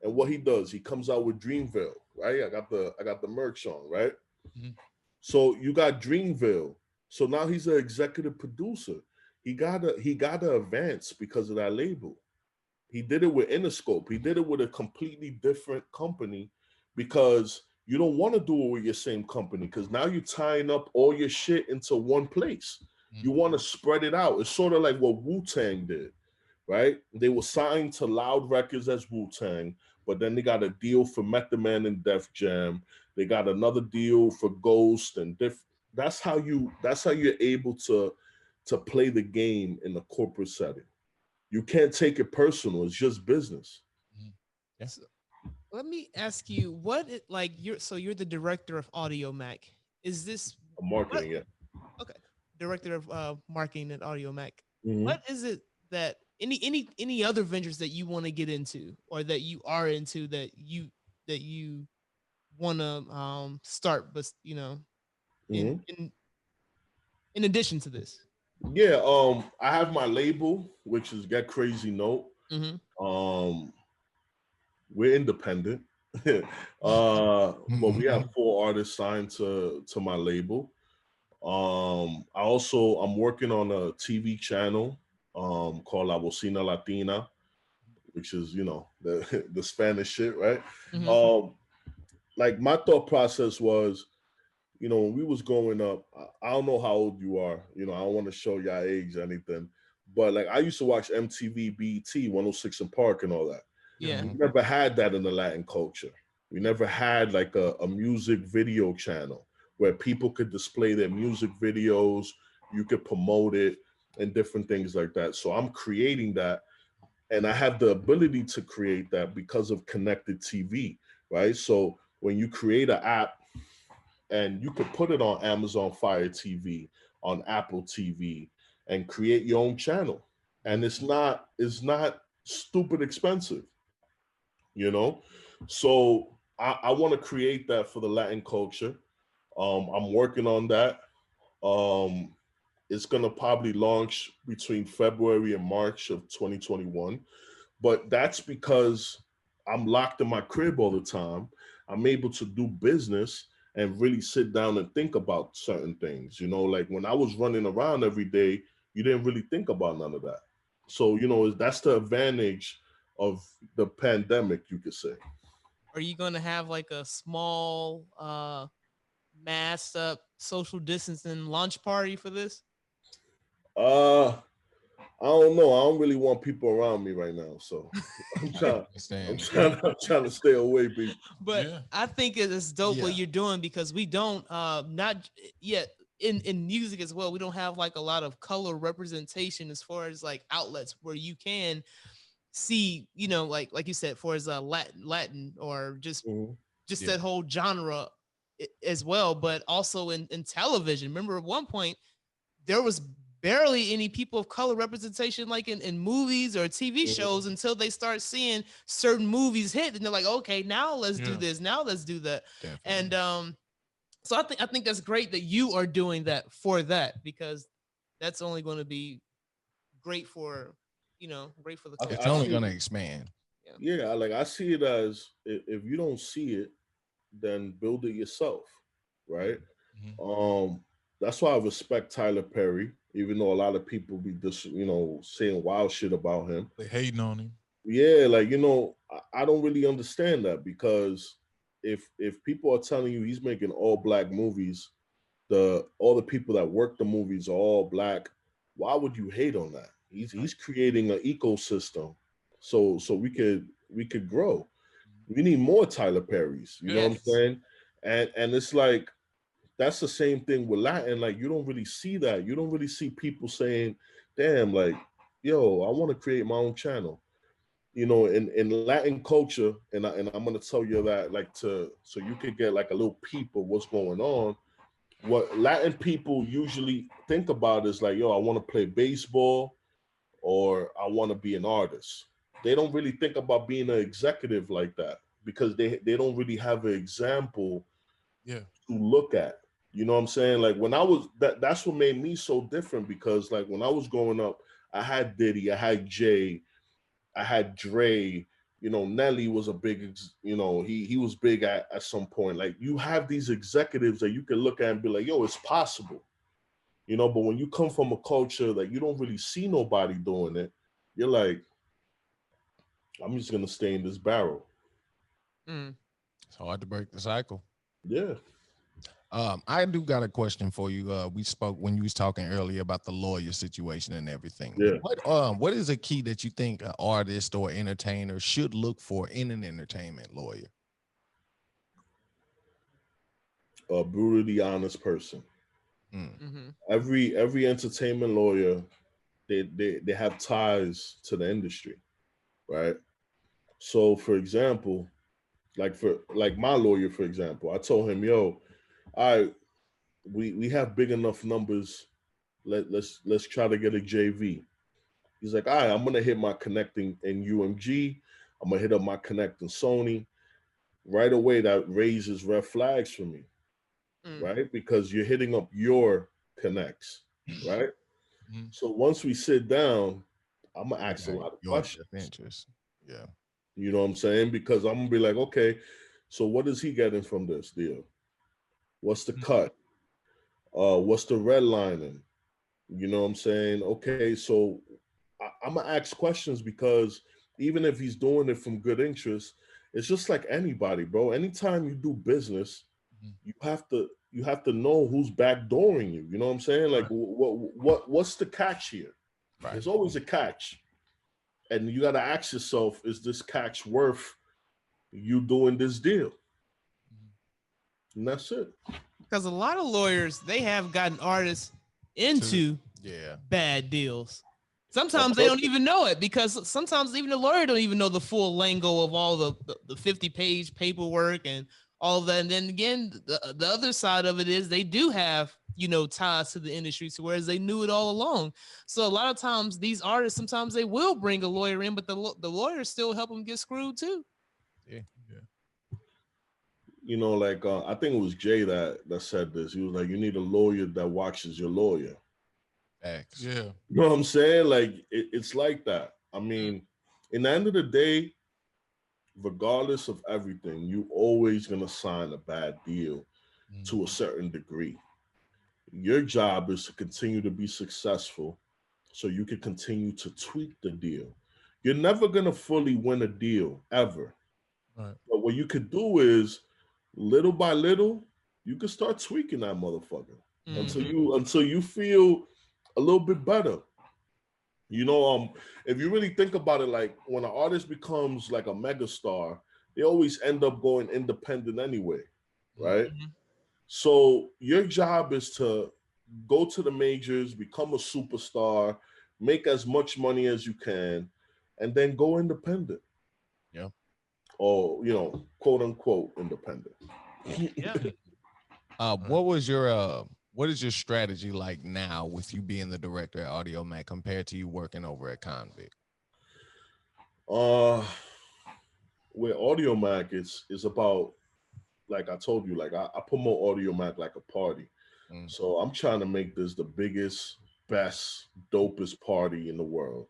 And what he does, he comes out with Dreamville, right? I got the merch on, right? So you got Dreamville. So now he's an executive producer. He got to advance because of that label. He did it with Interscope. He did it with a completely different company because you don't want to do it with your same company because now you're tying up all your shit into one place. You want to spread it out. It's sort of like what Wu-Tang did, right? They were signed to Loud Records as Wu-Tang, but then they got a deal for Method Man and Def Jam. They got another deal for Ghost and that's how you're able to play the game in the corporate setting. You can't take it personal. It's just business. Yes. Let me ask you, you're the director of Audiomack. Is this marketing? Yeah. Okay. Director of marketing at Audiomack. What is it that any other ventures that you want to get into or that you are into that you want to start, but you know, in addition to this? Yeah, I have my label, which is Get Crazy Note. We're independent, but we have 4 artists signed to my label. I'm working on a TV channel called La Bocina Latina, which is, you know, the Spanish shit, right? Like my thought process was, you know, when we was growing up, I don't know how old you are, you know, I don't want to show your age or anything, but like I used to watch MTV, BET, 106 and Park and all that. Yeah. We never had that in the Latin culture. We never had like a music video channel where people could display their music videos, you could promote it and different things like that. So I'm creating that, and I have the ability to create that because of connected TV, right? So when you create an app, and you could put it on Amazon Fire TV, on Apple TV, and create your own channel. And it's not stupid expensive, you know? So I want to create that for the Latin culture. I'm working on that. It's gonna probably launch between February and March of 2021, but that's because I'm locked in my crib all the time. I'm able to do business and really sit down and think about certain things. You know, like when I was running around every day, you didn't really think about none of that. So, you know, that's the advantage of the pandemic, you could say. Are you going to have like a small masked up social distancing launch party for this? Uh, I don't know. I don't really want people around me right now, so I'm trying. I'm trying to stay away, people. But yeah. I think it's dope what you're doing because we don't not yet in music as well. We don't have like a lot of color representation as far as like outlets where you can see, you know, like you said, for as Latin or just that whole genre as well, but also in television. Remember at one point there was barely any people of color representation like in movies or TV shows until they start seeing certain movies hit and they're like, okay, now let's do this, now let's do that. Definitely. And so I think that's great that you are doing that for that, because that's only going to be great for, you know, great for the culture. It's only going to expand. Yeah, like I see it as if you don't see it, then build it yourself, right? That's why I respect Tyler Perry, even though a lot of people be just, you know, saying wild shit about him. They hating on him. Yeah, like, you know, I don't really understand that, because if people are telling you he's making all black movies, all the people that work the movies are all black, why would you hate on that? He's creating an ecosystem so we could grow. We need more Tyler Perrys, you know what I'm saying? And it's like that's the same thing with Latin. Like, you don't really see that. You don't really see people saying, damn, like, yo, I want to create my own channel. You know, in Latin culture, and I'm gonna tell you that, like, so you could get like a little peep of what's going on. What Latin people usually think about is like, yo, I want to play baseball or I want to be an artist. They don't really think about being an executive like that, because they don't really have an example to look at. You know what I'm saying? Like when I was, that's what made me so different, because like when I was growing up, I had Diddy, I had Jay, I had Dre, you know, Nelly was a big, you know, he was big at some point. Like you have these executives that you can look at and be like, yo, it's possible. You know, but when you come from a culture that you don't really see nobody doing it, you're like, I'm just gonna stay in this barrel. It's hard to break the cycle. Yeah. I do got a question for you. We spoke when you was talking earlier about the lawyer situation and everything. Yeah. What is a key that you think an artist or entertainer should look for in an entertainment lawyer? A brutally honest person. Every entertainment lawyer, they have ties to the industry, right? So for example, like my lawyer, for example, I told him, yo, we have big enough numbers. Let's try to get a JV. He's like, all right, I'm gonna hit my connecting in UMG. I'm gonna hit up my connecting Sony. Right away, that raises red flags for me, right? Because you're hitting up your connects, right? So once we sit down, I'm gonna ask a lot of questions. Yeah. You know what I'm saying? Because I'm gonna be like, okay, so what is he getting from this deal? What's the cut? What's the redlining? You know what I'm saying? Okay, so I'm gonna ask questions, because even if he's doing it from good interest, it's just like anybody, bro. Anytime you do business, you have to know who's backdooring you. You know what I'm saying? Like, what's the catch here? Right. There's always a catch, and you got to ask yourself: is this catch worth you doing this deal? And that's it. Because a lot of lawyers, they have gotten artists into bad deals. Sometimes they don't even know it, because sometimes even the lawyer don't even know the full lingo of all the 50-page paperwork and all of that. And then again, the other side of it is they do have, you know, ties to the industry, so whereas they knew it all along. So a lot of times these artists, sometimes they will bring a lawyer in, but the lawyers still help them get screwed too. you know, like I think it was Jay that said this. He was like, you need a lawyer that watches your lawyer. Facts. Yeah. You know what I'm saying? Like it's like that. I mean, in the end of the day, regardless of everything, you always gonna sign a bad deal to a certain degree. Your job is to continue to be successful so you can continue to tweak the deal. You're never gonna fully win a deal ever. Right. But what you could do is little by little, you can start tweaking that motherfucker until you feel a little bit better. You know, if you really think about it, like when an artist becomes like a megastar, they always end up going independent anyway, right? So your job is to go to the majors, become a superstar, make as much money as you can, and then go independent. Yeah. Or, you know, quote unquote independent. Yeah. What is your strategy like now with you being the director at Audiomack compared to you working over at Convict? With Audiomack, it's about, like I told you, like I promote Audiomack like a party. So I'm trying to make this the biggest, best, dopest party in the world.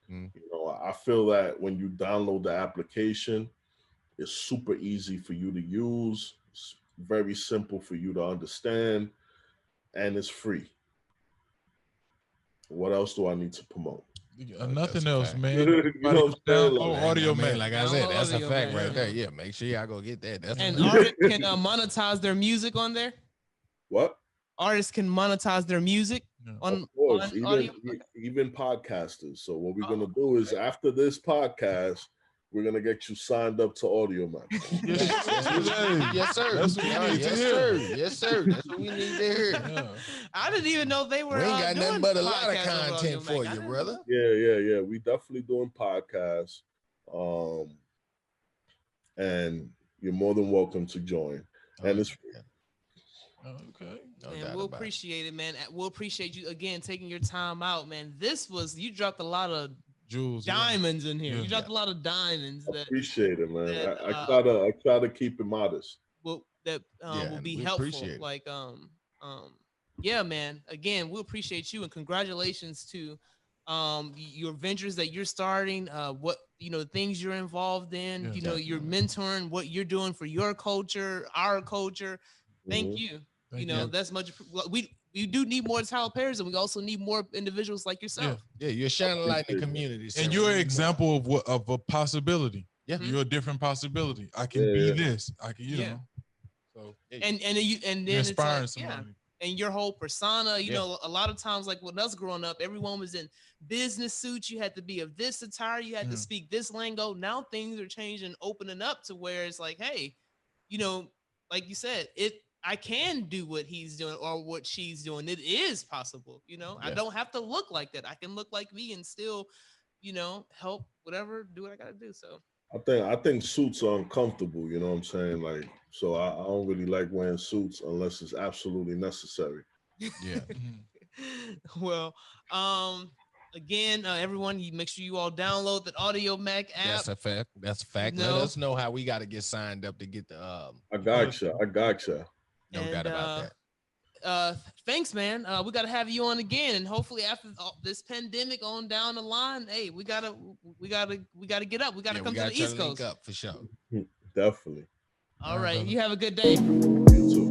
You know, I feel that when you download the application, it's super easy for you to use. It's very simple for you to understand, and it's free. What else do I need to promote? Nothing else, man. You know what I'm saying? Audiomack. Like I said, that's a fact right there. Yeah. Yeah, make sure y'all go get that. That's And artists can monetize their music on there. What? Artists can monetize their music on, of course, on audio. even podcasters. So what we're gonna do is after this podcast, we're gonna get you signed up to Audiomack. Yes, sir. That's what we need to hear. Yes, sir. That's what we need to hear. Yeah. I didn't even know they were. We ain't got doing nothing but a lot of podcasts on content for Audiomack. you, brother. Yeah. We definitely doing podcasts. And you're more than welcome to join. And it's free. Okay. And we'll appreciate it, man. We'll appreciate you again taking your time out, man. You dropped a lot of jewels, diamonds in here. You dropped a lot of diamonds. I appreciate it, man. I try to keep it modest. Will be helpful. Like yeah, man. Again, we appreciate you and congratulations to your ventures that you're starting, what things you're involved in, you're mentoring what you're doing for your culture, our culture. Thank you. That's much. We do need more talent pairs, and we also need more individuals like yourself. Yeah, you're shining light in the community, and you're an example of a possibility. Yeah, you're a different possibility. I can be this. I can, you know. So and then inspiring it's like, somebody. And your whole persona, you know, a lot of times, like when us growing up, everyone was in business suits. You had to be of this attire. You had to speak this lingo. Now things are changing, opening up to where it's like, hey, like you said, I can do what he's doing or what she's doing. It is possible. I don't have to look like that. I can look like me and still, help whatever, do what I got to do. So I think suits are uncomfortable. You know what I'm saying? Like, so I don't really like wearing suits unless it's absolutely necessary. Yeah. Well, again, everyone, you make sure you all download the Audiomack app. That's a fact. That's a fact. Let us know how we got to get signed up to get the. I gotcha. No doubt about that. Thanks, man. We got to have you on again, and hopefully after this pandemic on down the line, hey, we gotta get up. We gotta come to the East Coast. Up for sure. Definitely. All right. You have a good day. You too.